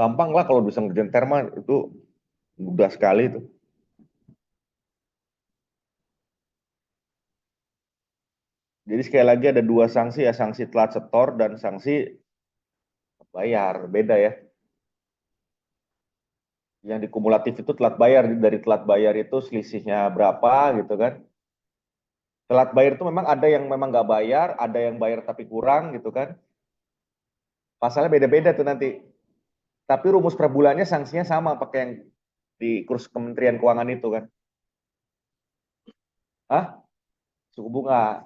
Gampang lah kalau bisa ngerjain terma itu mudah sekali itu. Jadi sekali lagi ada dua sanksi ya, sanksi telat setor dan sanksi bayar. Beda ya. Yang dikumulatif itu telat bayar, dari telat bayar itu selisihnya berapa gitu kan. Telat bayar itu memang ada yang memang nggak bayar, ada yang bayar tapi kurang gitu kan. Pasalnya beda-beda tuh nanti. Tapi rumus per bulannya sanksinya sama pakai yang di kurs Kementerian Keuangan itu kan. Hah? Suku bunga.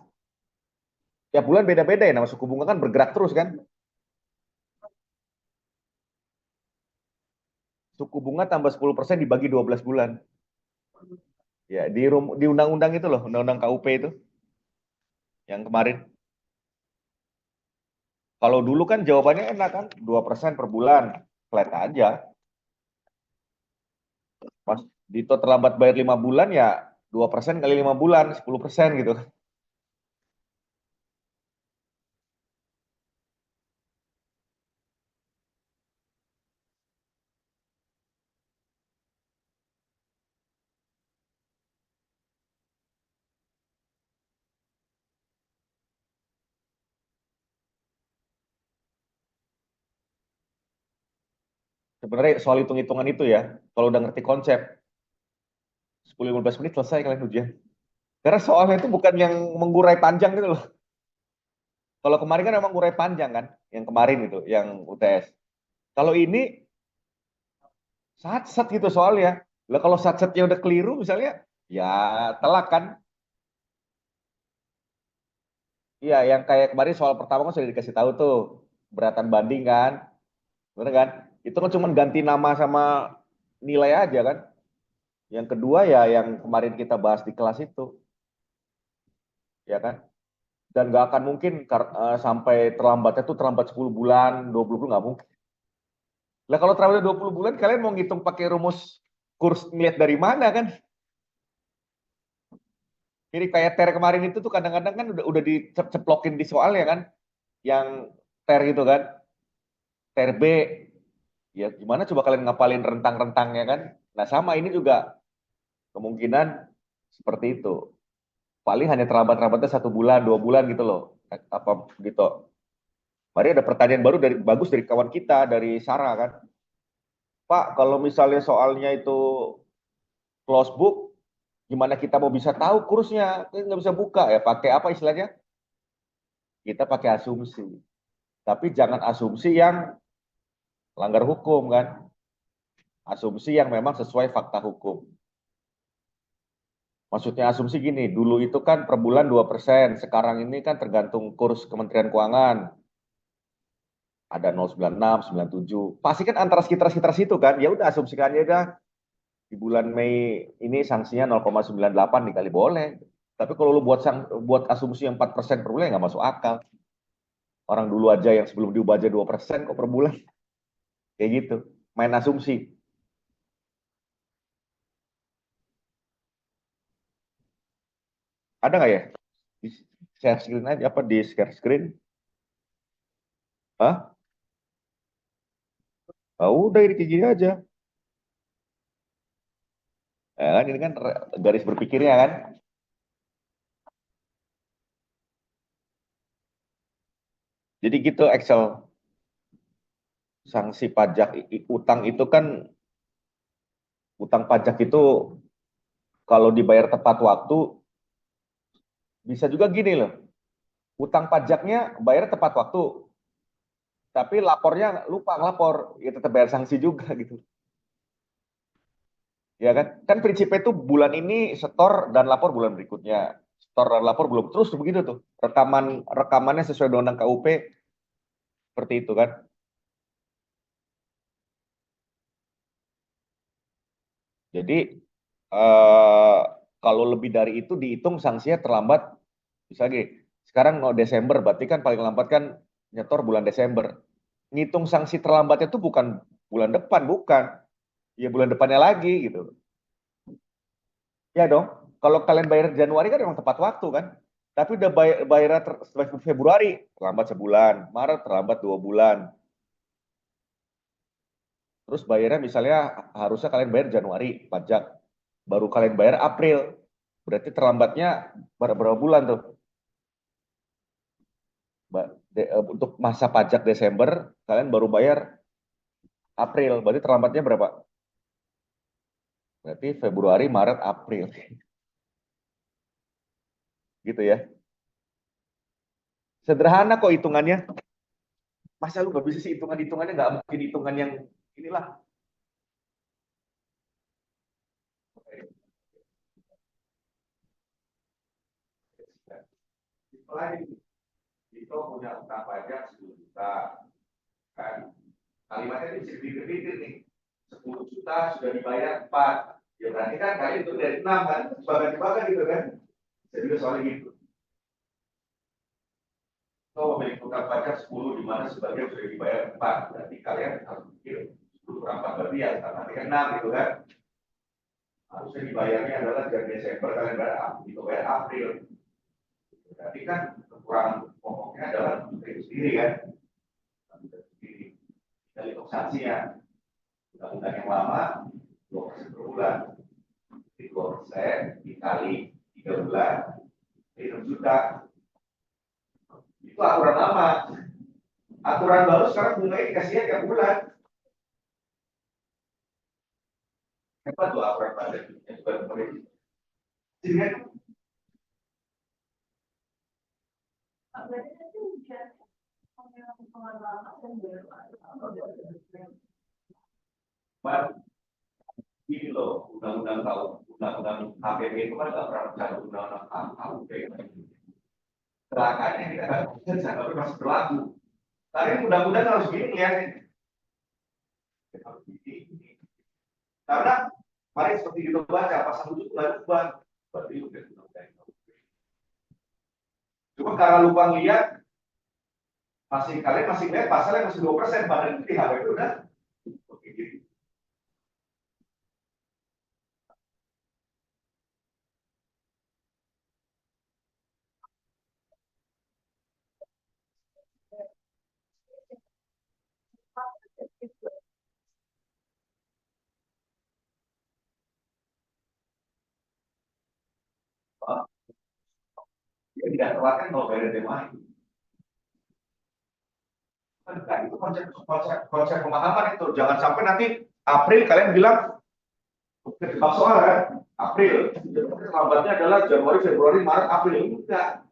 Tiap bulan beda-beda ya, nama suku bunga kan bergerak terus kan. Suku bunga tambah 10% dibagi 12 bulan. Ya, di undang-undang itu loh, undang-undang KUP itu yang kemarin. Kalau dulu kan jawabannya enak kan, 2% per bulan, flat aja. Pas Dito terlambat bayar 5 bulan ya 2% kali 5 bulan, 10% gitu. Sebenarnya soal hitung-hitungan itu ya, kalau udah ngerti konsep, 10-15 menit selesai kalian ujian. Karena soalnya itu bukan yang mengurai panjang gitu loh. Kalau kemarin kan memang mengurai panjang kan, yang kemarin itu, yang UTS. Kalau ini sat-sat gitu soalnya. Lah kalau sat-satnya udah keliru misalnya, ya telak kan. Iya, yang kayak kemarin soal pertama kan sudah dikasih tahu tuh, beratan banding kan, bener kan? Itu kan cuma ganti nama sama nilai aja kan. Yang kedua ya yang kemarin kita bahas di kelas itu, ya kan? Dan nggak akan mungkin sampai terlambatnya tuh terlambat 10 bulan, 20 bulan nggak mungkin. Lah kalau terlambat 20 bulan kalian mau ngitung pakai rumus kurs ngeliat dari mana kan? Jadi kayak TER kemarin itu tuh kadang-kadang kan udah diceplokin di soal ya kan, yang TER itu kan, TER B, ya gimana coba kalian ngapalin rentang-rentangnya kan? Nah sama ini juga kemungkinan seperti itu. Paling hanya terlambat-terlambatnya 1 bulan, 2 bulan gitu loh. Apa gitu. Mari ada pertanyaan baru dari bagus dari kawan kita dari Sarah kan. Pak, kalau misalnya soalnya itu close book, gimana kita mau bisa tahu kursnya? Kita nggak bisa buka ya. Pakai apa istilahnya? Kita pakai asumsi. Tapi jangan asumsi yang langgar hukum kan. Asumsi yang memang sesuai fakta hukum. Maksudnya asumsi gini, dulu itu kan per bulan 2%, sekarang ini kan tergantung kurs Kementerian Keuangan. Ada 0,96, 97. Pasti kan antara sekitar-sekitar situ kan. Ya udah asumsikan aja di bulan Mei ini sanksinya 0,98 dikali boleh. Tapi kalau lu buat asumsi yang 4% per bulan nggak masuk akal. Orang dulu aja yang sebelum diubah aja 2% kok per bulan. Kayak gitu. Main asumsi. Ada nggak ya? Di share screen aja apa di share screen? Hah? Ah, udah ini kayak gini aja. Ya kan ini kan garis berpikirnya kan. Jadi gitu Excel. Sanksi pajak utang itu kan, utang pajak itu kalau dibayar tepat waktu bisa juga gini loh. Utang pajaknya bayar tepat waktu, tapi lapornya lupa ngelapor, ya tetap bayar sanksi juga gitu. Ya kan? Kan prinsipnya itu bulan ini setor dan lapor bulan berikutnya. Setor dan lapor belum terus begitu tuh. Rekamannya sesuai dengan undang KUP seperti itu kan. Jadi eh, kalau lebih dari itu dihitung sanksinya terlambat. Misalnya gini, sekarang mau Desember, berarti kan paling lambat kan nyetor bulan Desember. Ngitung sanksi terlambatnya itu bukan bulan depan, bukan. Ya bulan depannya lagi gitu. Ya dong. Kalau kalian bayar Januari kan memang tepat waktu kan. Tapi udah bayar Februari terlambat sebulan, Maret terlambat 2 bulan. Terus bayarnya misalnya harusnya kalian bayar Januari pajak, baru kalian bayar April. Berarti terlambatnya berapa bulan tuh? Untuk masa pajak Desember, kalian baru bayar April. Berarti terlambatnya berapa? Berarti Februari, Maret, April. Gitu ya. Sederhana kok hitungannya. Masa lu nggak bisa sih hitungannya nggak mungkin hitungan yang inilah. Lain, itu punya utang pajak 10 juta, kan? Kalimatnya bisa dipikir nih, 10 juta sudah dibayar 4. Ya berarti kan kalian itu dari 6 kan, sebagai gitu kan. Jadi soalnya gitu. Kalau memiliki utang pajak 10 di mana sebagian sudah dibayar 4, berarti kalian harus pikir 10 kurang 4 berarti ya sama dengan 6 gitu kan. Harusnya dibayarnya adalah dari Desember, kalian bayar April. Berarti kan kekurangan pokoknya adalah itu sendiri kan. Dari sanksinya, undang-undang yang lama 2% per bulan. 2% dikali 3 bulan, 6 juta. Itu aturan lama. Aturan baru sekarang bunganya dikasihnya tiap bulan. Apa tuh aturan pajak yang bukan pemerintah? Jadi ini loh, undang-undang HPP itu kan nggak pernah bicara undang-undang HPP. Celakanya kita nggak bisa, tapi masih berlaku. Tapi undang-undang harus gini ya. Harus gini. Karena mari seperti kita baca pasal 7 nggak diubah. Berarti udah undang-undang. Cuma karena lupa lihat, kalian masih lihat pasalnya masih 2%, padahal itu di HPP udah oke gitu. Ya tidak terlakan kalau bayar tema itu. Nah, itu konsep pemahaman itu. Jangan sampai nanti April kalian bilang ketebak soal kan? April. Lambatnya adalah Januari, Februari, Maret, April. Enggak.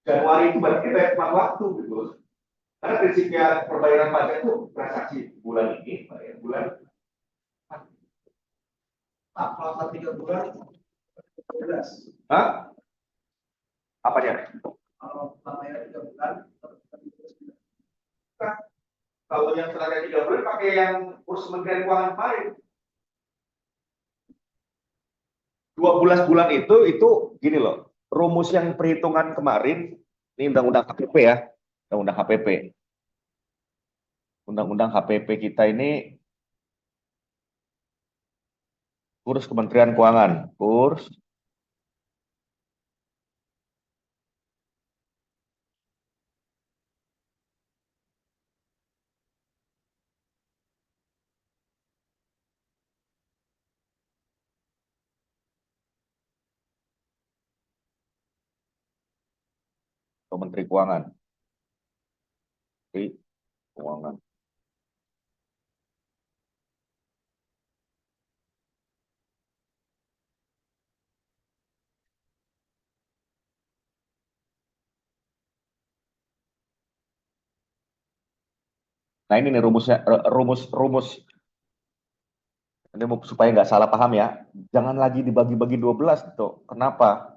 Januari itu berarti banyak waktu gitu. Karena prinsipnya perbayaran pajak itu transaksi bulan ini, bayar bulan. Nah, kalau 3 bulan, 13. Hah? Apa dia? Kalau bayar 3 bulan, kalau yang selama 3 bulan pakai yang kurs Kementerian Keuangan kemarin. 12 bulan itu gini loh. Rumus yang perhitungan kemarin, ini undang-undang HPP ya. Undang-undang HPP. Undang-undang HPP kita ini kurs Kementerian Keuangan. Kurs Menteri Keuangan. Menteri Keuangan. Nah ini nih rumusnya, rumus ini supaya nggak salah paham ya. Jangan lagi dibagi-bagi 12 tuh. Kenapa?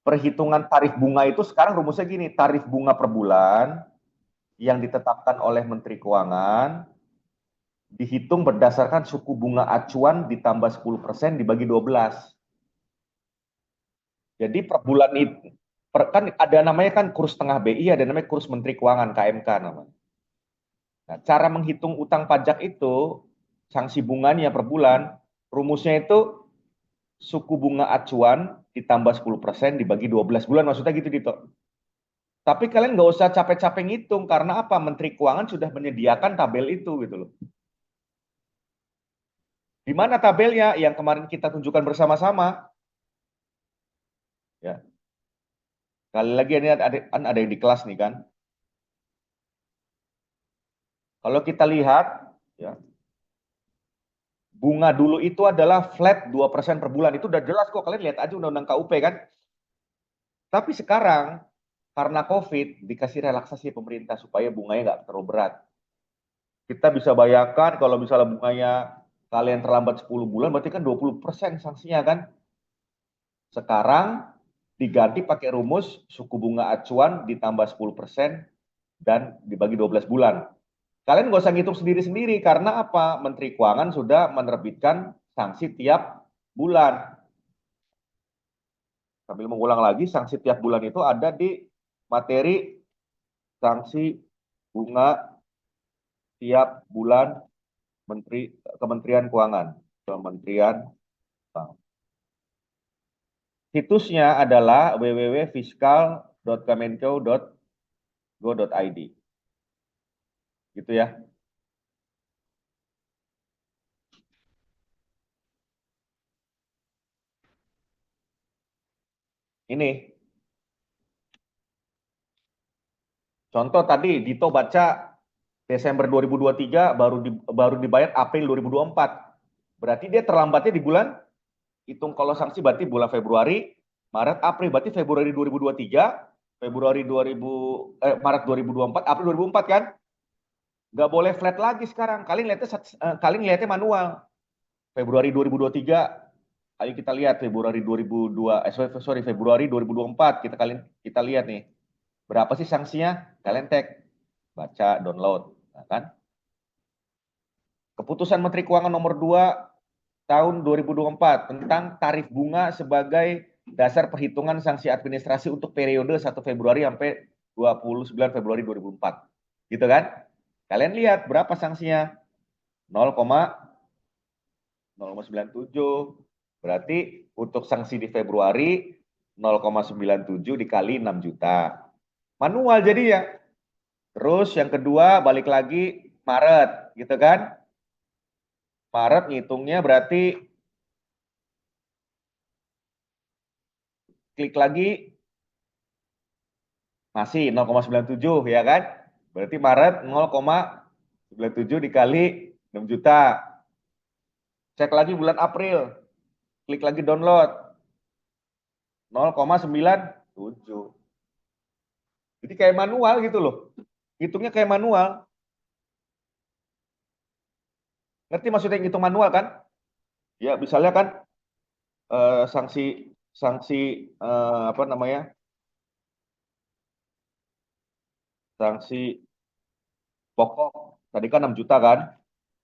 Perhitungan tarif bunga itu sekarang rumusnya gini, tarif bunga per bulan yang ditetapkan oleh Menteri Keuangan dihitung berdasarkan suku bunga acuan ditambah 10% dibagi 12. Jadi per bulan itu kan ada namanya kan kurs tengah BI, ada namanya kurs Menteri Keuangan KMK namanya. Nah, cara menghitung utang pajak itu sanksi bunganya per bulan, rumusnya itu suku bunga acuan ditambah 10% dibagi 12 bulan, maksudnya gitu Dito. Tapi kalian nggak usah capek-capek ngitung karena apa? Menteri Keuangan sudah menyediakan tabel itu gitu loh. Di mana tabelnya yang kemarin kita tunjukkan bersama-sama? Ya, kali lagi ini ada yang di kelas nih kan. Kalau kita lihat, ya, bunga dulu itu adalah flat 2% per bulan. Itu udah jelas kok, kalian lihat aja undang-undang KUP kan. Tapi sekarang karena COVID dikasih relaksasi pemerintah supaya bunganya nggak terlalu berat. Kita bisa bayangkan kalau misalnya bunganya kalian terlambat 10 bulan berarti kan 20% sanksinya kan. Sekarang diganti pakai rumus suku bunga acuan ditambah 10% dan dibagi 12 bulan. Kalian nggak usah ngitung sendiri-sendiri karena apa? Menteri Keuangan sudah menerbitkan sanksi tiap bulan. Sambil mengulang lagi, sanksi tiap bulan itu ada di materi sanksi bunga tiap bulan Kementerian Keuangan. Kementerian Keuangan. Situsnya adalah www.fiskal.kemenko.go.id. Gitu ya. Ini contoh tadi Dito baca Desember 2023 baru dibayar April 2024. Berarti dia terlambatnya di bulan, hitung kalau sanksi berarti bulan Februari, Maret, April, berarti Februari 2023, Maret 2024, April 2024 kan? Nggak boleh flat lagi sekarang. Kalian lihatnya manual. Februari 2023, ayo kita lihat Februari 2002, Februari 2024 kita lihat nih. Berapa sih sanksinya? Kalian tag, baca, download, nah, kan? Keputusan Menteri Keuangan nomor 2 tahun 2024 tentang tarif bunga sebagai dasar perhitungan sanksi administrasi untuk periode 1 Februari sampai 29 Februari 2004. Gitu kan? Kalian lihat berapa sanksinya? 0,097. Berarti untuk sanksi di Februari 0,97 dikali 6 juta. Manual jadi ya. Terus yang kedua balik lagi Maret, gitu kan? Maret ngitungnya berarti klik lagi masih 0,97 ya kan? Berarti Maret 0,97 dikali 6 juta. Cek lagi bulan April. Klik lagi download. 0,97. Jadi kayak manual gitu loh. Hitungnya kayak manual. Ngerti maksudnya ngitung manual kan? Ya, misalnya kan sanksi sanksi apa namanya? Sanksi pokok tadi kan 6 juta kan?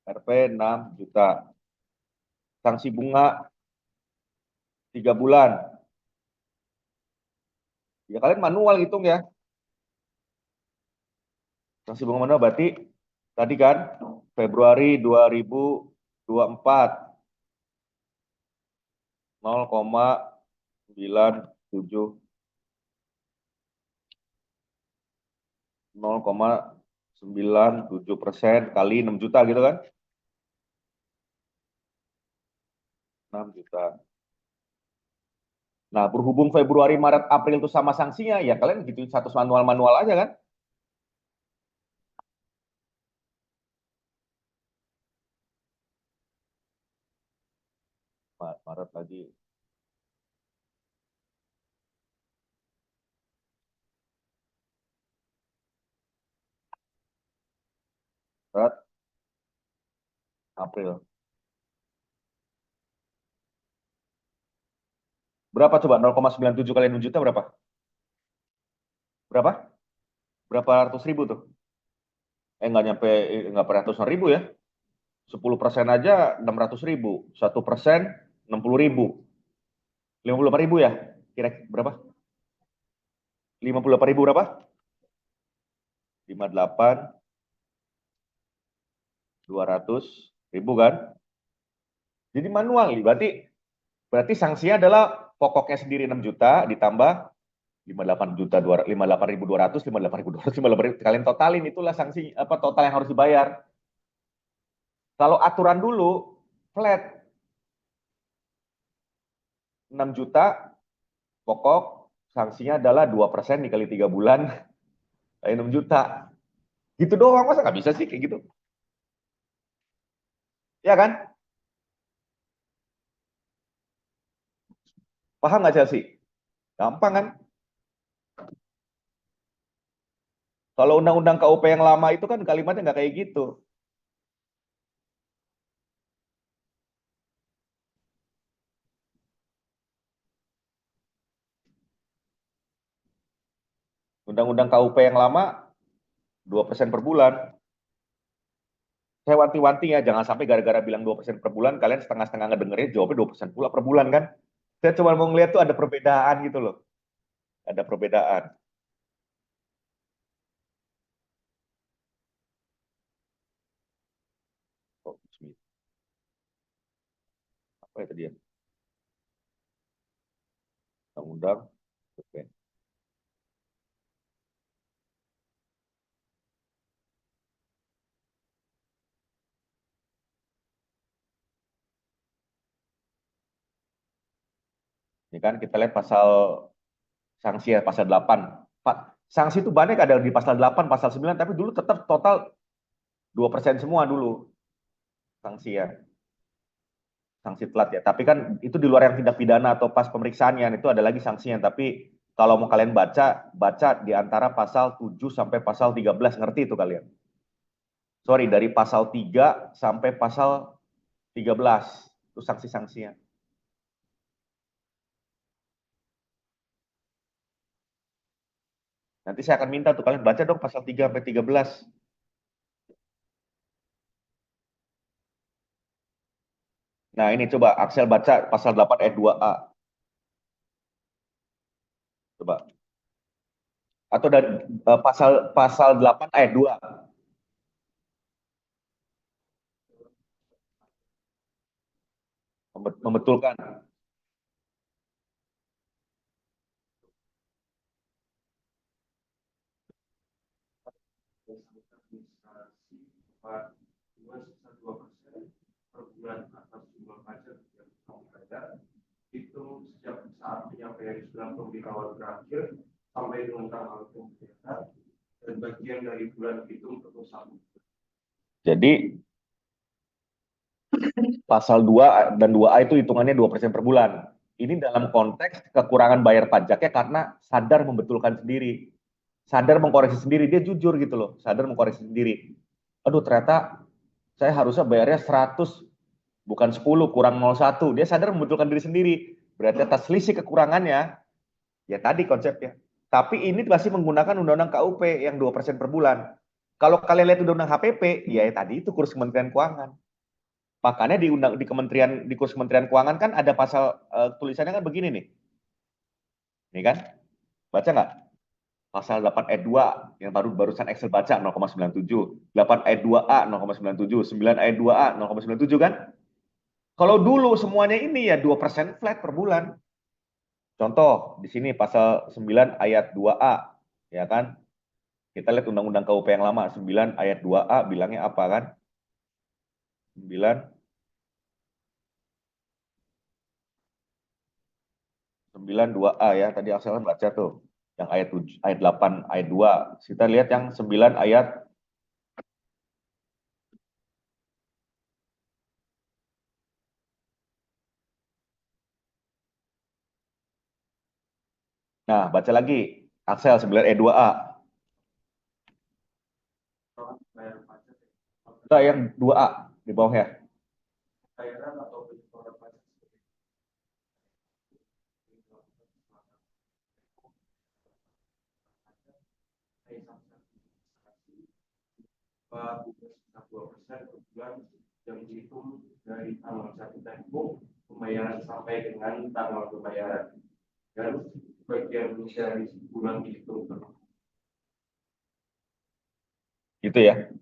RP 6 juta. Sanksi bunga 3 bulan. Ya kalian manual hitung ya. Sanksi bunga manual berarti tadi kan Februari 2024 0,97 0,97% kali 6 juta gitu kan? 6 juta. Nah, berhubung Februari, Maret, April itu sama sanksinya, ya kalian gitu satu manual-manual aja kan? Maret lagi. Maret, April. Berapa coba? 0,97 kali 6 juta berapa? Berapa? Berapa ratus ribu tuh? Nggak nyampe, nggak ratusan ribu ya. 10% aja 600 ribu. 1% 60 ribu. 58 ribu ya? Kira-kira berapa? 58 ribu berapa? 58, 200 ribu kan? Jadi manual nih. Berarti sanksinya adalah pokoknya sendiri 6 juta ditambah 58.200, 58.200, 58.200, kalian totalin itulah sanksi apa total yang harus dibayar. Kalau aturan dulu flat 6 juta pokok, sanksinya adalah 2% dikali 3 bulan, 6 juta. Gitu doang, masa nggak bisa sih kayak gitu? Ya kan? Paham nggak Chelsea? Gampang kan? Kalau undang-undang KUP yang lama itu kan kalimatnya nggak kayak gitu. Undang-undang KUP yang lama 2% per bulan. Saya wanti-wanti ya, jangan sampai gara-gara bilang 2% per bulan, kalian setengah-setengah ngedengerin jawabnya 2% pula per bulan kan. Saya cuma mau ngeliat tuh ada perbedaan gitu loh. Ada perbedaan. Oh, apa itu dia? Undang-undang. Oke. Ini kan kita lihat pasal sanksi ya, pasal 8. Pak, sanksi itu banyak ada di pasal 8, pasal 9, tapi dulu tetap total 2% semua dulu sanksi ya. Sanksi telat ya. Tapi kan itu di luar yang tindak pidana atau pas pemeriksaannya itu ada lagi sanksinya. Tapi kalau mau kalian baca, baca di antara pasal 7 sampai pasal 13, ngerti itu kalian. Sorry, dari pasal 3 sampai pasal 13 itu sanksi-sanksinya. Nanti saya akan minta tuh kalian baca dong pasal 3 sampai 13. Nah, ini coba Axel baca pasal 8 ayat 2A. Coba. Atau dari pasal pasal 8 ayat 2. Membetulkan. Itu sejak saat penyampaian surat pemberitahuan berakhir sampai dengan tanggal pembayaran dan bagian dari bulan itu untuk satu. Jadi pasal 2 dan 2A itu hitungannya 2% per bulan. Ini dalam konteks kekurangan bayar pajaknya karena sadar membetulkan sendiri. Sadar mengkoreksi sendiri, dia jujur gitu loh, sadar mengkoreksi sendiri. Aduh, ternyata saya harusnya bayarnya 100, bukan 10, kurang 0,1. Dia sadar membetulkan diri sendiri. Berarti atas selisih kekurangannya, ya tadi konsepnya. Tapi ini masih menggunakan undang-undang KUP yang 2% per bulan. Kalau kalian lihat undang-undang HPP, ya tadi itu kurs Kementerian Keuangan. Makanya di Kementerian di kurs Kementerian Keuangan kan ada pasal tulisannya kan begini nih. Nih kan? Baca nggak? Pasal 8 ayat 2 yang barusan Excel baca 0,97, 8 ayat 2A 0,97, 9 ayat 2A 0,97 kan? Kalau dulu semuanya ini ya 2% flat per bulan. Contoh di sini pasal 9 ayat 2A ya kan? Kita lihat undang-undang KUP yang lama 9 ayat 2A bilangnya apa kan? 9 2A ya, tadi Axel kan baca tuh. Yang ayat 7, ayat 8, ayat 2. Kita lihat yang 9 ayat. Nah, baca lagi. Axel 9 ayat 2A. Kita yang 2A di bawah ya. Yang dihitung dari tanggal jatuh tempo pembayaran sampai dengan tanggal pembayaran dan bagian dari bulan itu. Gitu ya.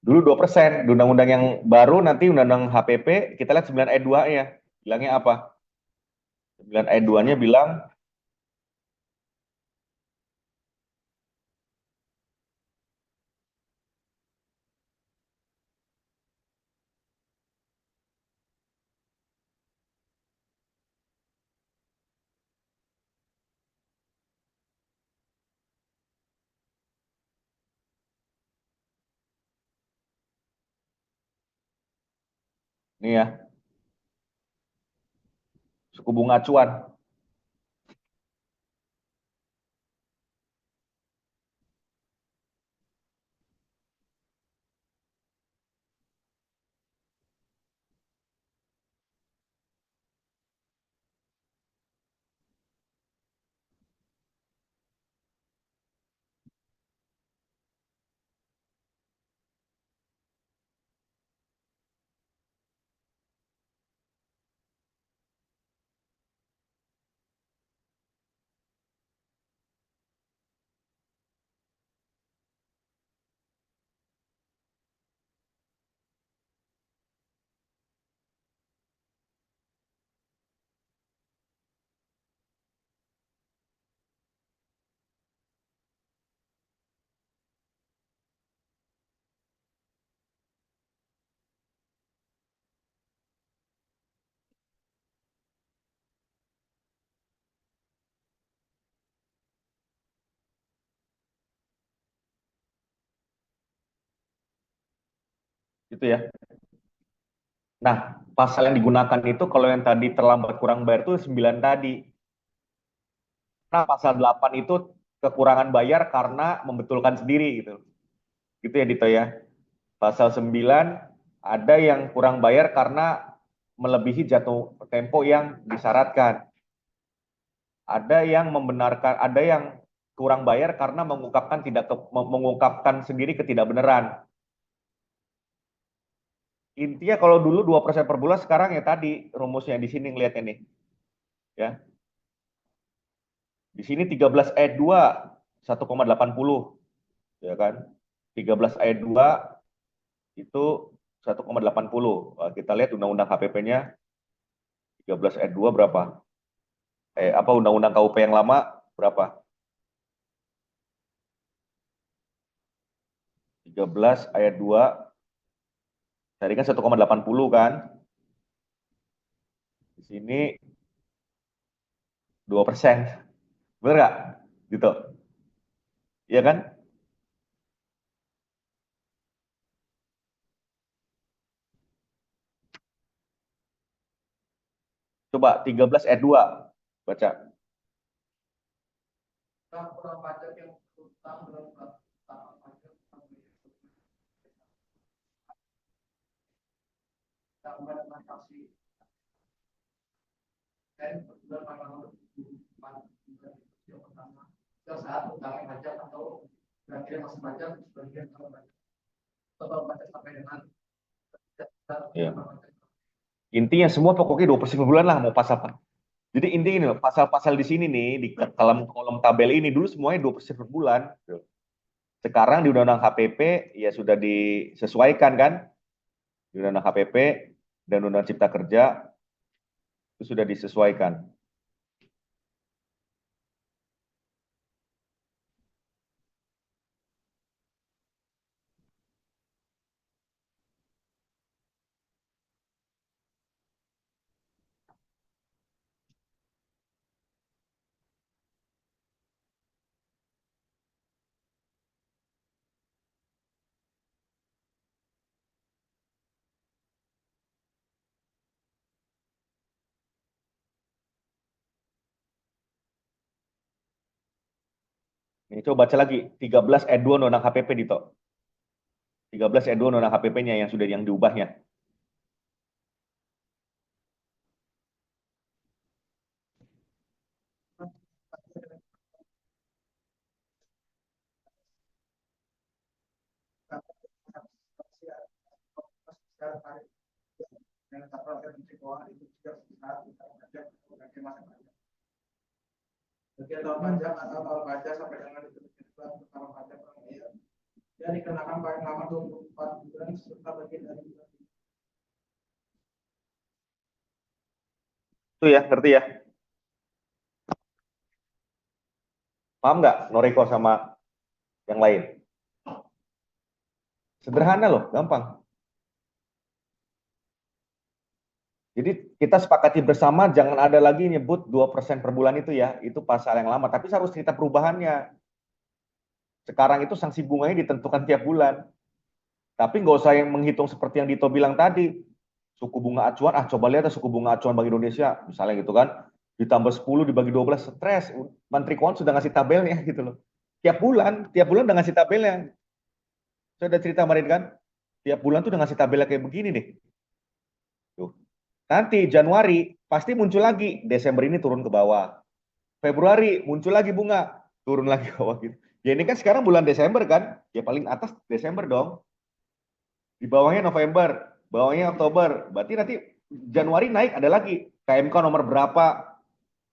Dulu 2%. Di undang-undang yang baru nanti undang-undang HPP kita lihat 9 ayat 2 ya. Bilangnya apa? 9 ayat 2-nya bilang, nih ya, suku bunga acuan. Gitu ya. Nah, pasal yang digunakan itu kalau yang tadi terlambat kurang bayar itu 9 tadi. Nah, pasal 8 itu kekurangan bayar karena membetulkan sendiri gitu. Gitu ya Dito ya. Pasal 9 ada yang kurang bayar karena melebihi jatuh tempo yang disyaratkan. Ada yang membenarkan, ada yang kurang bayar karena mengungkapkan sendiri ketidakbenaran. Intinya kalau dulu 2% per bulan, sekarang ya tadi rumusnya di sini ngelihatnya nih. Ya. Di sini 13 ayat 2 1,80 ya kan. 13 ayat 2 itu 1,80. Wah, kita lihat undang-undang KPP-nya 13 ayat 2 berapa? Apa undang-undang KUP yang lama berapa? 13 ayat 2 tadi kan 1,80 kan? Di sini 2%. Bener nggak? Gitu. Iya kan? Coba 13 ayat 2 baca. pajak yang utang dalam pajak tambahan transaksi dan berbulan tanggal 24 yang pertama saat utangnya pajak atau berakhirnya masa pajak sebagian kalau pajak total pajak sampai dengan Ya. Intinya semua pokoknya 2% per bulan lah mau pasal apa. Jadi intinya ini loh, pasal-pasal di sini nih di kolom kolom tabel ini dulu semuanya 2% per bulan. Sekarang di Undang-Undang HPP ya sudah disesuaikan kan? Di Undang-Undang HPP dan Undang-Undang Cipta Kerja itu sudah disesuaikan. Ini coba baca lagi 13 ayat 2 Undang-Undang HPP Dito. 13 ayat 2 Undang-Undang HPP-nya yang sudah yang diubahnya. kegiatan pajak atau tahun pajak sampai dengan ditentukan tahun pajak pengeluaran yang dikenakan paling lama 24 bulan serta bagian dari bulan Itu ya, ngerti ya? Paham nggak, Noriko sama yang lain? Sederhana loh, gampang. Jadi kita sepakati bersama jangan ada lagi nyebut 2% per bulan itu ya. Itu pasal yang lama. Tapi harus cerita perubahannya. Sekarang itu sanksi bunganya ditentukan tiap bulan. Tapi nggak usah yang menghitung seperti yang Dito bilang tadi. Suku bunga acuan, coba lihat ya suku bunga acuan Bank Indonesia. Misalnya gitu kan. Ditambah 10 dibagi 12, stres. Menteri Keuangan sudah ngasih tabelnya gitu loh. Tiap bulan udah ngasih tabelnya. Saya udah cerita kemarin kan. Tiap bulan tuh udah ngasih tabelnya kayak begini nih. Tuh. Nanti Januari pasti muncul lagi. Desember ini turun ke bawah. Februari muncul lagi bunga, turun lagi ke bawah gitu. Ya ini kan sekarang bulan Desember kan, ya paling atas Desember dong. Di bawahnya November, bawahnya Oktober. Berarti nanti Januari naik ada lagi. KMK nomor berapa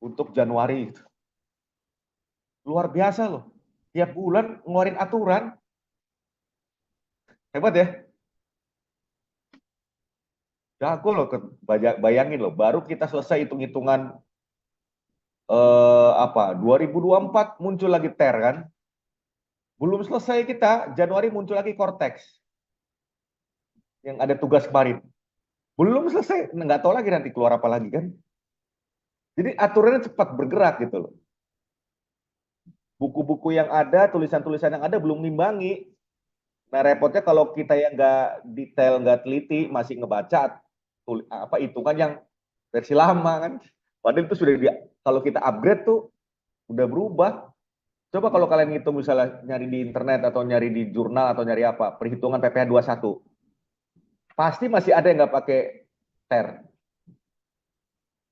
untuk Januari gitu. Luar biasa loh. Tiap bulan ngeluarin aturan. Hebat ya. Jago loh, bayangin loh. Baru kita selesai hitung-hitungan 2024 muncul lagi TER kan. Belum selesai kita, Januari muncul lagi Cortex yang ada tugas kemarin. Belum selesai, nggak tahu lagi nanti keluar apa lagi kan. Jadi aturannya cepat bergerak gitu loh. Buku-buku yang ada, tulisan-tulisan yang ada belum nimbangi. Nah repotnya kalau kita yang nggak detail, nggak teliti, masih ngebaca hitungan yang versi lama kan. Padahal itu sudah kalau kita upgrade tuh udah berubah. Coba kalau kalian ngitung misalnya nyari di internet atau nyari di jurnal atau nyari apa, perhitungan PPh 21. Pasti masih ada yang nggak pakai TER.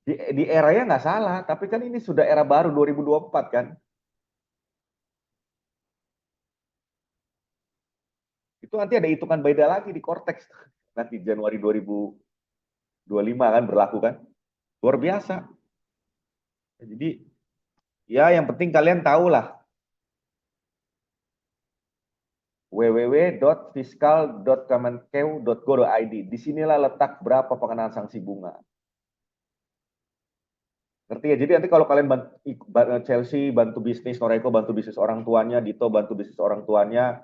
Di eranya nggak salah, tapi kan ini sudah era baru 2024 kan. Itu nanti ada hitungan beda lagi di Cortex. Nanti Januari 2025 kan berlaku kan. Luar biasa. Jadi ya yang penting kalian tahu lah www.fiskal.kemenkeu.go.id. Disinilah letak berapa pengenaan sanksi bunga. Ngerti ya? Jadi nanti kalau kalian Chelsea bantu bisnis, Noreko bantu bisnis orang tuanya, Dito bantu bisnis orang tuanya,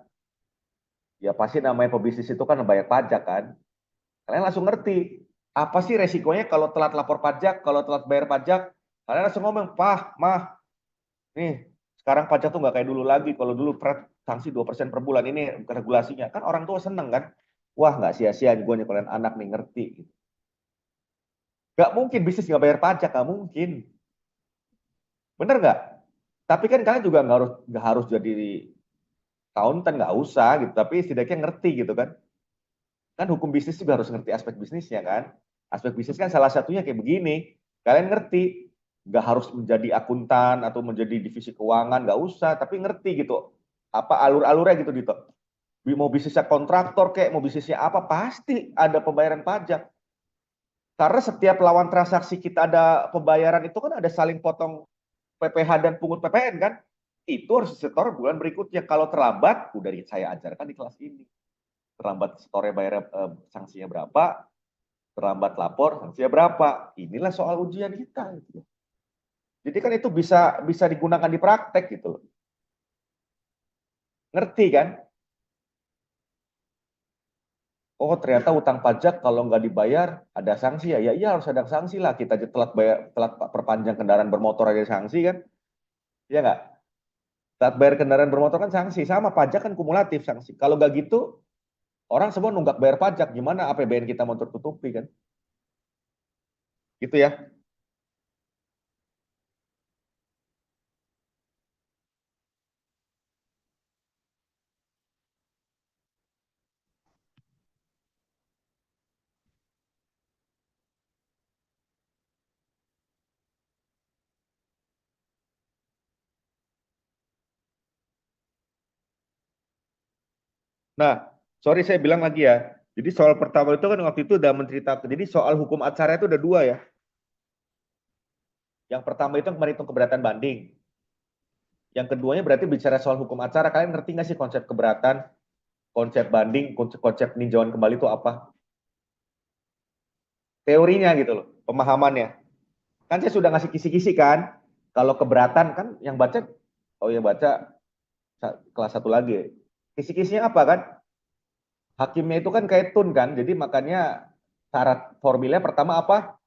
ya pasti namanya pebisnis itu kan bayar pajak kan. Kalian langsung ngerti apa sih resikonya kalau telat lapor pajak, kalau telat bayar pajak. Kalian langsung ngomong, Pah, Mah, nih sekarang pajak tuh nggak kayak dulu lagi. Kalau dulu sanksi 2% per bulan ini regulasinya. Kan orang tua seneng kan. Wah nggak sia-sia gue nyekolahin anak nih ngerti. Nggak mungkin bisnis nggak bayar pajak, nggak mungkin. Bener nggak? Tapi kan kalian juga nggak harus jadi accountant, nggak usah gitu. Tapi setidaknya ngerti gitu kan. Kan hukum bisnis juga harus ngerti aspek bisnisnya kan. Aspek bisnis kan salah satunya kayak begini. Kalian ngerti, nggak harus menjadi akuntan atau menjadi divisi keuangan, nggak usah, tapi ngerti gitu. Apa alur-alurnya gitu gitu. Mau bisnisnya kontraktor kayak, mau bisnisnya apa, pasti ada pembayaran pajak. Karena setiap lawan transaksi kita ada pembayaran itu kan ada saling potong PPh dan pungut PPN kan. Itu harus disetor bulan berikutnya. Kalau terlambat, udah saya ajarkan di kelas ini. Terlambat setornya bayar sanksinya berapa, terlambat lapor sanksinya berapa. Inilah soal ujian kita gitu. Jadi kan itu bisa bisa digunakan di praktek gitu loh. Ngerti kan? Oh ternyata utang pajak kalau nggak dibayar ada sanksi ya. Ya iya harus ada sanksi lah. Kita aja telat bayar, telat perpanjang kendaraan bermotor aja sanksi kan? Iya nggak? Telat bayar kendaraan bermotor kan sanksi. Sama pajak kan kumulatif sanksi. Kalau nggak gitu orang semua nunggak bayar pajak. Gimana APBN kita mau tertutupi kan? Gitu ya. Nah, sorry saya bilang lagi ya. Jadi soal pertama itu kan waktu itu udah menceritakan. Jadi soal hukum acara itu ada dua ya. Yang pertama itu menghitung keberatan banding. Yang keduanya berarti bicara soal hukum acara. Kalian ngerti nggak sih konsep keberatan, konsep banding, konsep peninjauan kembali itu apa? Teorinya gitu loh, pemahamannya. Kan saya sudah ngasih kisi-kisi kan. Kalau keberatan kan yang baca Oh ya baca kelas 1 lagi. Kisi-kisinya apa kan? Hakimnya itu kan kayak tun kan, jadi makanya syarat formilnya pertama apa?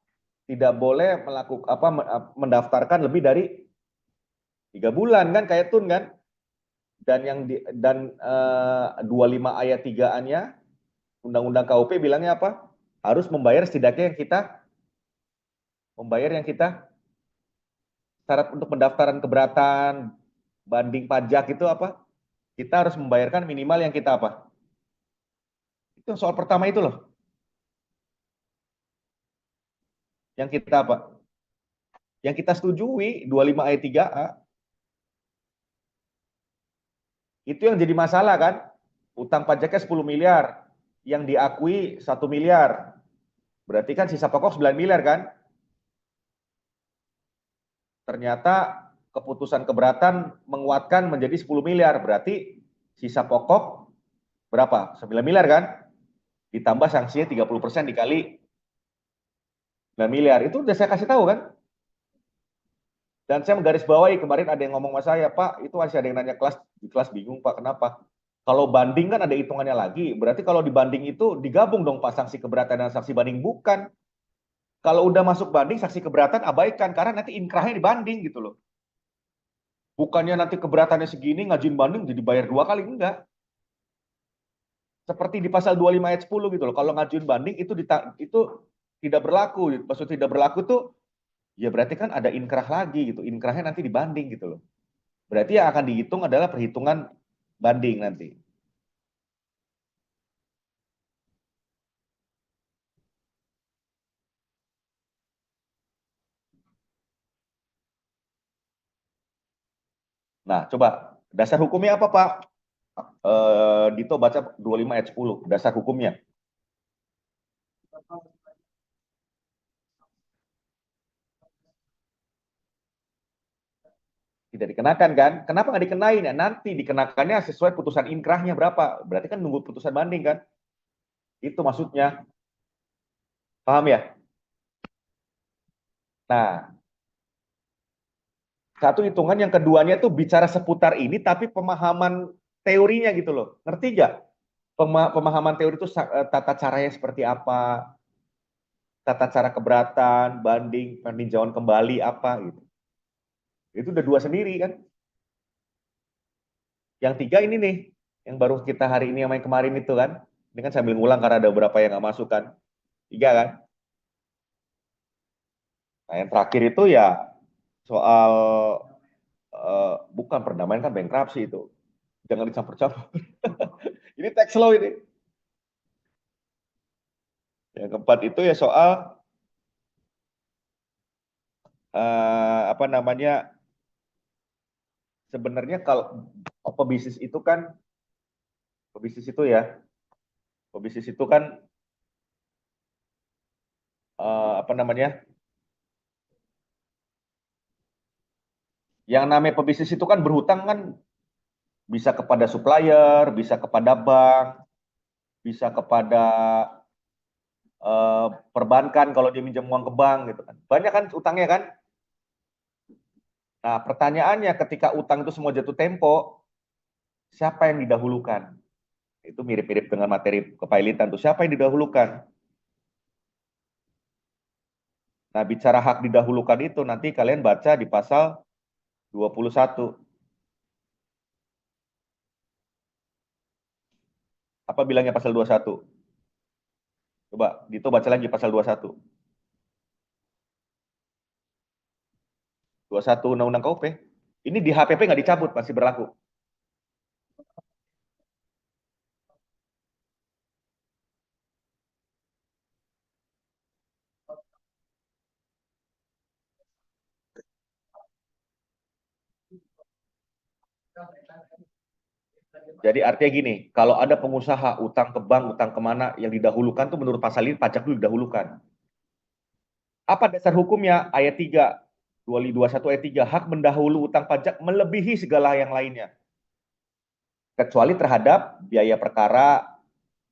Tidak boleh melakukan apa mendaftarkan lebih dari 3 bulan kan kayak tun kan? Dan dan 25 ayat 3-nya Undang-Undang KUP bilangnya apa? Harus membayar setidaknya yang kita syarat untuk pendaftaran keberatan banding pajak itu apa? Kita harus membayarkan minimal yang kita apa? Itu soal pertama itu loh. Yang kita apa? Yang kita setujui 25 ayat 3A itu yang jadi masalah kan? Utang pajaknya 10 miliar, yang diakui 1 miliar. Berarti kan sisa pokok 9 miliar kan? Ternyata keputusan keberatan menguatkan menjadi 10 miliar. Berarti sisa pokok berapa? 9 miliar kan? Ditambah sanksinya 30% dikali 9 miliar. Itu udah saya kasih tahu kan? Dan saya menggarisbawahi kemarin ada yang ngomong sama saya, Pak, itu masih ada yang nanya di kelas bingung, Pak, kenapa? Kalau banding kan ada hitungannya lagi. Berarti kalau dibanding itu digabung dong Pak sanksi keberatan dan sanksi banding. Bukan. Kalau udah masuk banding, sanksi keberatan abaikan. Karena nanti inkrahnya dibanding gitu loh. Bukannya nanti keberatannya segini, ngajuin banding jadi bayar 2 kali. Enggak. Seperti di pasal 25 ayat 10 gitu loh. Kalau ngajuin banding itu tidak berlaku. Maksud tidak berlaku tuh, ya berarti kan ada inkrah lagi gitu. Inkrahnya nanti dibanding gitu loh. Berarti yang akan dihitung adalah perhitungan banding nanti. Nah, coba dasar hukumnya apa, Pak? Dito baca 25 ayat 10, dasar hukumnya. Tidak dikenakan kan? Kenapa nggak dikenain ya? Nanti dikenakannya sesuai putusan inkrahnya berapa. Berarti kan nunggu putusan banding kan? Itu maksudnya. Paham ya? Nah, satu hitungan yang keduanya tuh bicara seputar ini tapi pemahaman teorinya gitu loh. Ngerti nggak? Pemahaman teori itu tata caranya seperti apa, tata cara keberatan, banding, peninjauan kembali apa gitu. Itu udah dua sendiri kan. Yang tiga ini nih, yang baru kita hari ini yang main kemarin itu kan. Ini kan sambil ngulang karena ada beberapa yang nggak masuk kan. Tiga kan. Nah yang terakhir itu ya soal bukan perdamaian kan bankruptcy itu. Jangan dicampur-campur. Ini tax law ini. Yang keempat itu ya soal apa namanya, sebenarnya kalau pebisnis itu kan, pebisnis itu ya, pebisnis itu kan apa namanya, yang namanya pebisnis itu kan berhutang kan bisa kepada supplier, bisa kepada bank, bisa kepada perbankan kalau dia minjam uang ke bank gitu kan. Banyak kan utangnya kan. Nah, pertanyaannya ketika utang itu semua jatuh tempo, siapa yang didahulukan? Itu mirip-mirip dengan materi kepailitan tuh. Siapa yang didahulukan? Nah, bicara hak didahulukan itu nanti kalian baca di pasal 21. Apa bilangnya pasal 21? Coba Dito baca lagi pasal 21. 21 Undang-Undang KUP. Ini di HPP nggak dicabut, masih berlaku. Jadi artinya gini, kalau ada pengusaha utang ke bank, utang kemana yang didahulukan tuh menurut pasal ini pajak dulu didahulukan. Apa dasar hukumnya? Ayat 3. 221 ayat 3. Hak mendahulu utang pajak melebihi segala yang lainnya. Kecuali terhadap biaya perkara,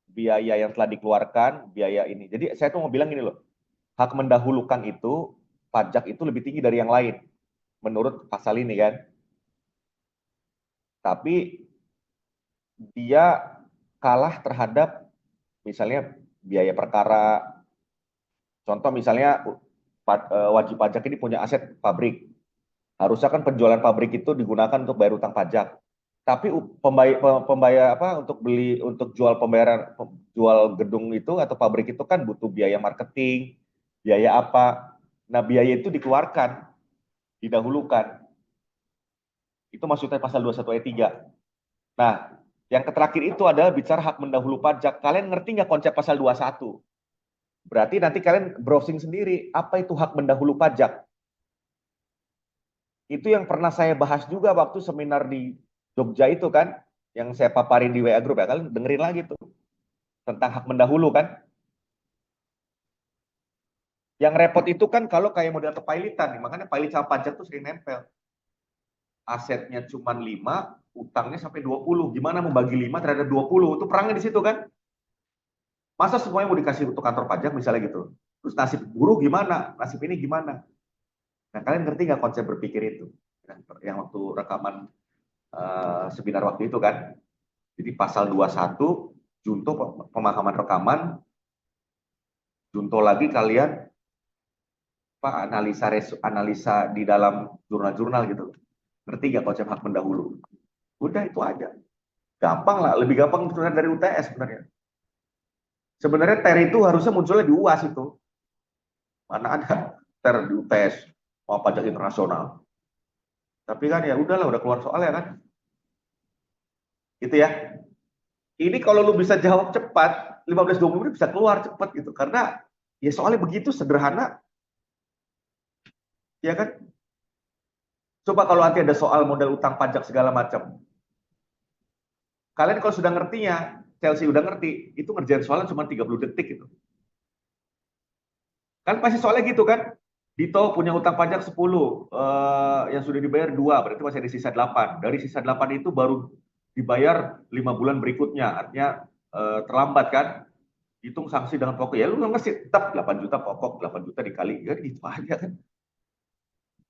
biaya yang telah dikeluarkan, biaya ini. Jadi saya tuh mau bilang gini loh. Hak mendahulukan itu, pajak itu lebih tinggi dari yang lain. Menurut pasal ini kan. tapi dia kalah terhadap misalnya biaya perkara. Contoh misalnya wajib pajak ini punya aset pabrik. Harusnya kan penjualan pabrik itu digunakan untuk bayar utang pajak. Tapi pembayar apa untuk jual pembayaran jual gedung itu atau pabrik itu kan butuh biaya marketing, biaya apa. Nah, biaya itu dikeluarkan, didahulukan. Itu maksudnya pasal 21 ayat 3. Nah, yang terakhir itu adalah bicara hak mendahulu pajak. Kalian ngerti nggak konsep pasal 21? Berarti nanti kalian browsing sendiri, apa itu hak mendahulu pajak? Itu yang pernah saya bahas juga waktu seminar di Jogja itu kan, yang saya paparin di WA Group ya, kalian dengerin lagi tuh tentang hak mendahulu kan. Yang repot itu kan kalau kayak model kepailitan, makanya pailit sama pajak tuh sering nempel. Asetnya cuma 5, utangnya sampai 20. Gimana membagi 5 terhadap 20? Itu perangnya di situ kan. Masa semuanya mau dikasih untuk kantor pajak misalnya gitu. Terus nasib buruh gimana? Nasib ini gimana? Nah, kalian ngerti nggak konsep berpikir itu? Yang waktu rekaman seminar waktu itu kan. Jadi pasal 21, junto pemahaman rekaman, junto lagi kalian Pak analisa di dalam jurnal-jurnal gitu. Ngerti nggak konsep hak mendahulu? Udah itu aja. Gampang lah, lebih gampang dari UTS sebenarnya. Sebenarnya TER itu harusnya munculnya di UAS itu. Mana ada TER di UTS, mau pajak internasional. Tapi kan ya udahlah, udah keluar soalnya kan. Gitu ya. Ini kalau lu bisa jawab cepat, 15-20 menit bisa keluar cepat gitu. Karena ya soalnya begitu sederhana. Ya kan? Coba kalau nanti ada soal modal utang pajak segala macam. Kalian kalau sudah ngertinya, Chelsea udah ngerti, itu ngerjain soalnya cuma 30 detik gitu. Kan pasti soalnya gitu kan? Dito punya utang pajak 10, yang sudah dibayar 2, berarti masih ada sisa 8. Dari sisa 8 itu baru dibayar 5 bulan berikutnya, artinya terlambat kan? Hitung sanksi dengan pokok. Ya lu ngerti, tetap 8 juta pokok, 8 juta dikali, ya gitu aja kan.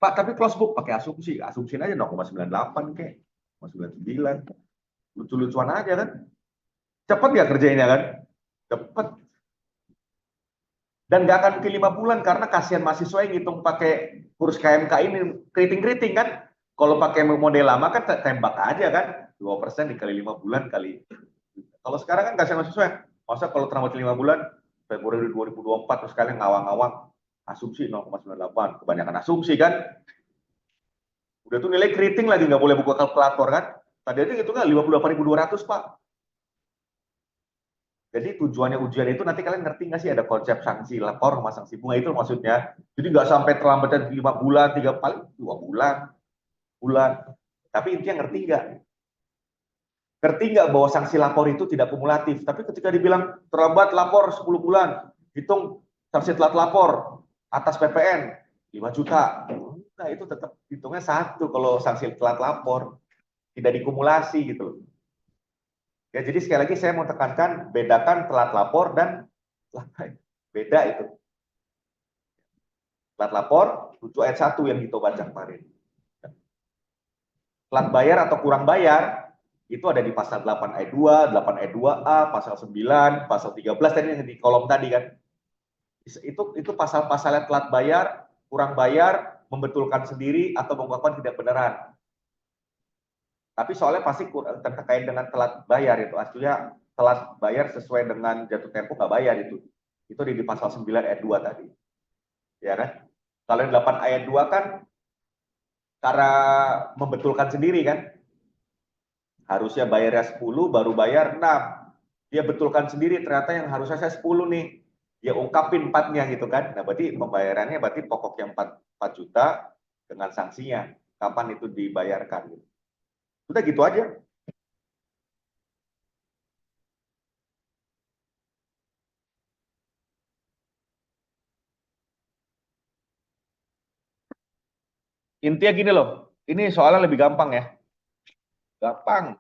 Pak, tapi close book pakai asumsi. Asumsiin aja 0,98 kayak, 0,99. Lucu-lucuan aja kan. Cepet ya kerjainnya kan? Cepet. Dan nggak akan mungkin 5 bulan karena kasihan mahasiswa yang ngitung pakai kurs KMK ini keriting-keriting kan. Kalau pakai model lama kan tembak aja kan. 2% dikali 5 bulan kali. Kalau sekarang kan kasihan mahasiswa. Masa kalau terlambat 5 bulan, Februari 2024 terus kalian ngawang-ngawang asumsi 0,98. Kebanyakan asumsi kan. Udah tuh nilai keriting lagi nggak boleh buka kalkulator kan. Tadi aja ngitungnya 58.200 Pak. Jadi tujuannya ujian itu nanti kalian ngerti nggak sih ada konsep sanksi lapor sama sanksi bunga itu maksudnya. Jadi nggak sampai terlambatnya 5 bulan, 3 paling 2 bulan. Tapi intinya ngerti nggak? Ngerti nggak bahwa sanksi lapor itu tidak kumulatif. Tapi ketika dibilang terlambat lapor 10 bulan, hitung sanksi telat lapor atas PPN 5 juta. Nah itu tetap hitungnya satu kalau sanksi telat lapor. Tidak dikumulasi gitu. Ya, jadi sekali lagi saya mau tekankan, bedakan telat lapor dan beda itu. Telat lapor, 7 ayat 1 yang Dito baca kemarin. Telat bayar atau kurang bayar, itu ada di pasal 8 ayat 2, 8 ayat 2A, pasal 9, pasal 13, tadi yang di kolom tadi kan. Itu pasal-pasalnya telat bayar, kurang bayar, membetulkan sendiri, atau mengungkapkan tidak benaran. Tapi soalnya pasti terkait dengan telat bayar itu. Aslinya telat bayar sesuai dengan jatuh tempo nggak bayar itu. Itu di pasal 9 ayat 2 tadi. Ya kan? Kalau yang 8 ayat 2 kan cara membetulkan sendiri kan. Harusnya bayarnya 10 baru bayar 6. Dia betulkan sendiri ternyata yang harusnya saya 10 nih. Dia ungkapin 4-nya gitu kan. Nah, berarti pembayarannya berarti pokok yang 4 juta dengan sanksinya. Kapan itu dibayarkan gitu. Udah gitu aja. Intinya gini loh, ini soalnya lebih gampang ya. Gampang.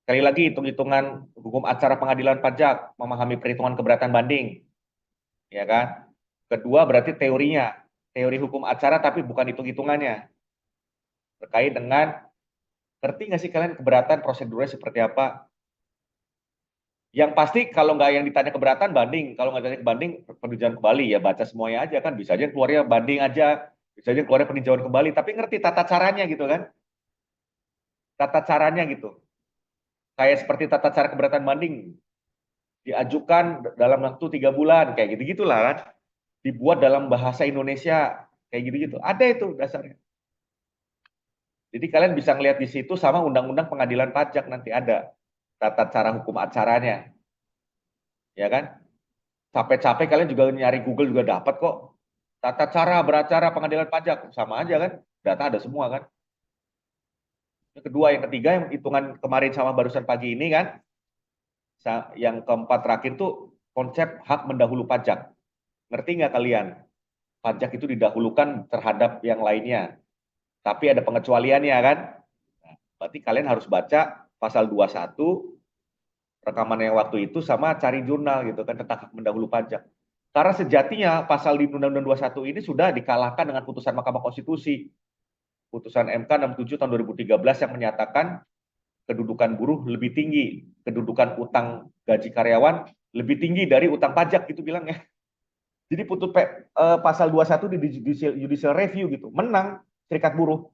Sekali lagi hitung-hitungan hukum acara pengadilan pajak, memahami perhitungan keberatan banding. Ya kan? Kedua berarti teorinya, teori hukum acara tapi bukan hitung-hitungannya. Terkait dengan Ngerti nggak sih kalian keberatan prosedurnya seperti apa? Yang pasti kalau nggak yang ditanya keberatan banding, kalau nggak ditanya banding peninjauan kembali ya baca semuanya aja kan, bisa aja keluarnya banding aja, bisa aja keluarnya peninjauan kembali, tapi ngerti tata caranya gitu kan, tata caranya gitu, kayak seperti tata cara keberatan banding diajukan dalam waktu 3 bulan kayak gitu gitulah kan, dibuat dalam bahasa Indonesia kayak gitu gitu, ada itu dasarnya. Jadi kalian bisa ngeliat di situ sama undang-undang pengadilan pajak nanti ada tata cara hukum acaranya, ya kan? Capek-capek kalian juga nyari Google juga dapat kok. Tata cara beracara pengadilan pajak sama aja kan? Data ada semua kan? Yang kedua, yang ketiga yang hitungan kemarin sama barusan pagi ini kan? Yang keempat terakhir tuh konsep hak mendahulu pajak. Ngerti nggak kalian? Pajak itu didahulukan terhadap yang lainnya. Tapi ada pengecualiannya kan? Nah, berarti kalian harus baca pasal 21 rekaman yang waktu itu sama cari jurnal gitu kan tentang hak mendahulu pajak. Karena sejatinya pasal di Undang-Undang 21 ini sudah dikalahkan dengan putusan Mahkamah Konstitusi. Putusan MK 67 tahun 2013 yang menyatakan kedudukan buruh lebih tinggi, kedudukan utang gaji karyawan lebih tinggi dari utang pajak gitu bilangnya. Jadi pasal 21 di judicial review gitu, menang serikat buruh.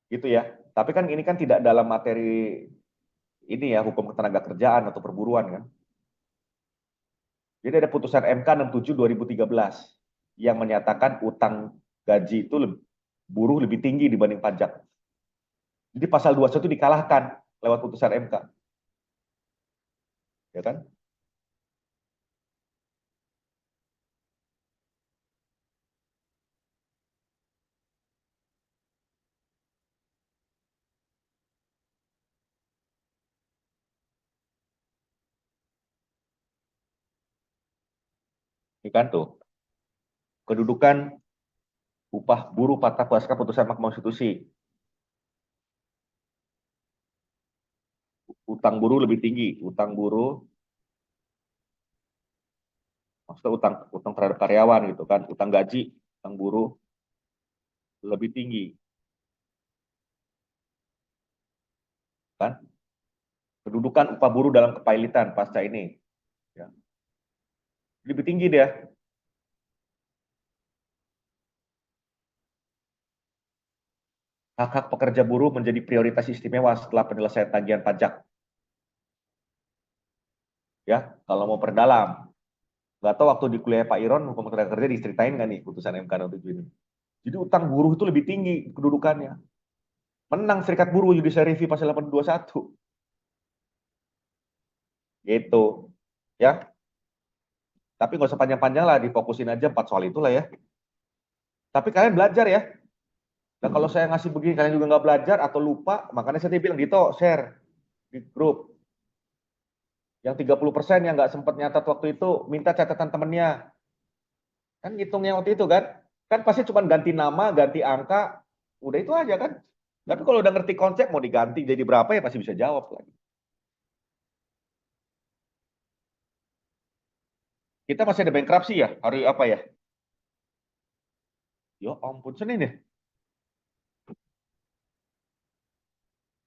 Gitu ya. Tapi kan ini kan tidak dalam materi ini ya hukum ketenaga kerjaan atau perburuan kan. Jadi ada putusan MK 67 2013 yang menyatakan utang gaji itu buruh lebih tinggi dibanding pajak. Jadi pasal 21 dikalahkan lewat putusan MK. Ya kan? Ini kan tuh. Kedudukan upah buruh pasca putusan Mahkamah Konstitusi. Utang buruh lebih tinggi, utang buruh maksudnya utang terhadap karyawan gitu kan, utang gaji, utang buruh lebih tinggi kan. Kedudukan upah buruh dalam kepailitan pasca ini ya. Lebih tinggi dia. Hak-hak pekerja buruh menjadi prioritas istimewa setelah penyelesaian tagihan pajak. Ya, kalau mau perdalam. Nggak tahu waktu di kuliah Pak Iron, hukum tenaga kerja diceritain nggak nih putusan MK 67 ini. Jadi utang buruh itu lebih tinggi kedudukannya. Menang serikat buruh judicial review pasal 821. Gitu. Ya, tapi nggak usah panjang-panjang lah, difokusin aja 4 soal itulah ya. Tapi kalian belajar ya. Dan kalau saya ngasih begini kalian juga nggak belajar atau lupa, makanya saya bilang Dito share di grup. Yang 30% yang nggak sempat nyatat waktu itu, minta catatan temennya. Kan ngitungnya waktu itu kan. Kan pasti cuma ganti nama, ganti angka, udah itu aja kan. Tapi kalau udah ngerti konsep mau diganti jadi berapa ya pasti bisa jawab lagi. Kita masih ada bankruptcy ya, hari apa ya? Yo ampun, Senin ya?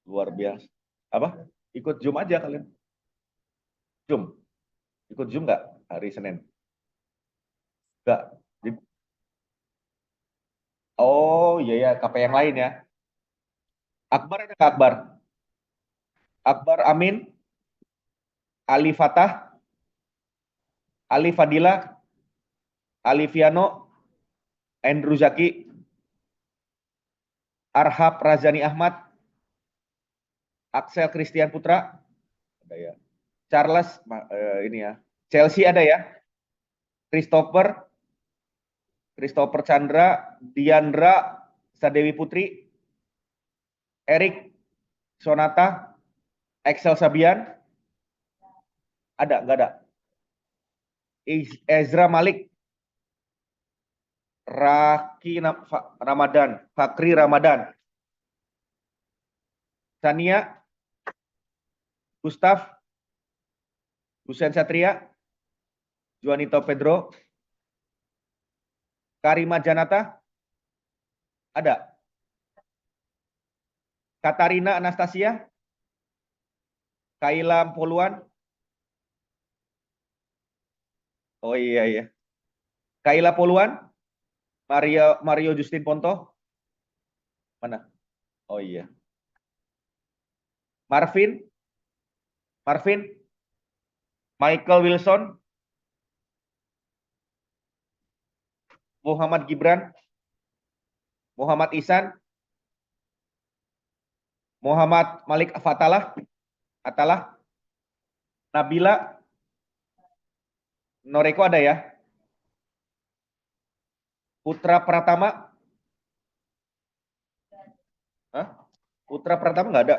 Luar biasa. Apa? Ikut Zoom aja kalian. Zoom. Ikut Zoom nggak hari Senin? Nggak. Oh iya ya, KP yang lain ya. Akbar ada nggak Akbar? Akbar Amin, Ali Fatah, Ali Fadila, Ali Fiano, Andrew Zaki, Arhab Razani Ahmad, Axel Christian Putra, ada ya. Charles ini ya. Chelsea ada ya. Christopher, Christopher Chandra, Diandra Sadewi Putri, Erik Sonata, Excel Sabian, ada nggak ada? Ezra Malik, Raki Ramadan, Fakri Ramadan, Sania, Gustaf, Hussein Satria, Juanito Pedro, Karima Janata, Ada. Katarina Anastasia? Kaila Poluan? Oh iya iya. Kaila Poluan? Mario Justin Ponto? Mana? Oh iya. Marvin? Michael Wilson? Muhammad Gibran? Muhammad Ihsan? Muhammad Malik Atalah? Nabila? Noreko ada ya? Putra Pratama? Hah? Putra Pratama nggak ada.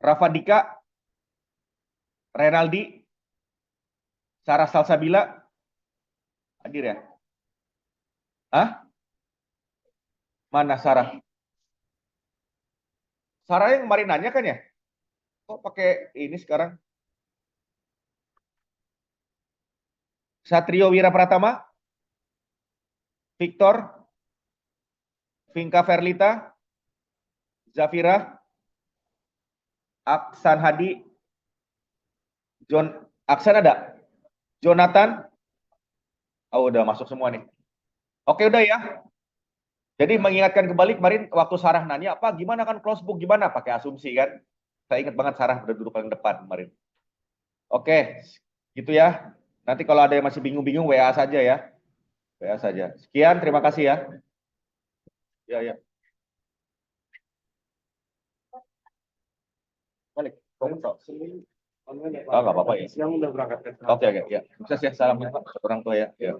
Rafa Dika? Renaldi? Sarah Salsabila? Hadir ya? Hah? Mana Sarah? Sarah yang kemarin nanya kan ya? Kok pakai ini sekarang? Satrio Wira Pratama? Victor? Vinka Verlita? Zafira? Aksan Hadi? Aksan ada? Jonathan? Oh udah masuk semua nih. Oke udah ya. Jadi mengingatkan kembali kemarin waktu Sarah nanya apa gimana kan close book gimana pakai asumsi kan. Saya ingat banget Sarah udah duduk paling depan kemarin. Oke, gitu ya. Nanti kalau ada yang masih bingung-bingung WA saja ya. WA saja. Sekian, terima kasih ya. Ya, ya. Balik. Oh, nggak apa-apa ya. Siang udah berangkat ke Oke, oke, ya. Sukses ya, salam ya Pak, orang tua ya. Ya,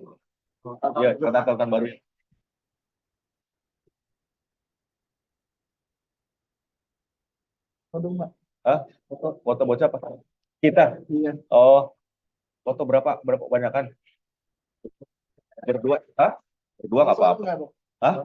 ya kita tahun baru ya. Foto, Mbak. Hah? Foto bocah apa? Kita? Iya. Oh, foto berapa banyak kan? Berdua? Hah? Berdua nggak apa-apa. Hah?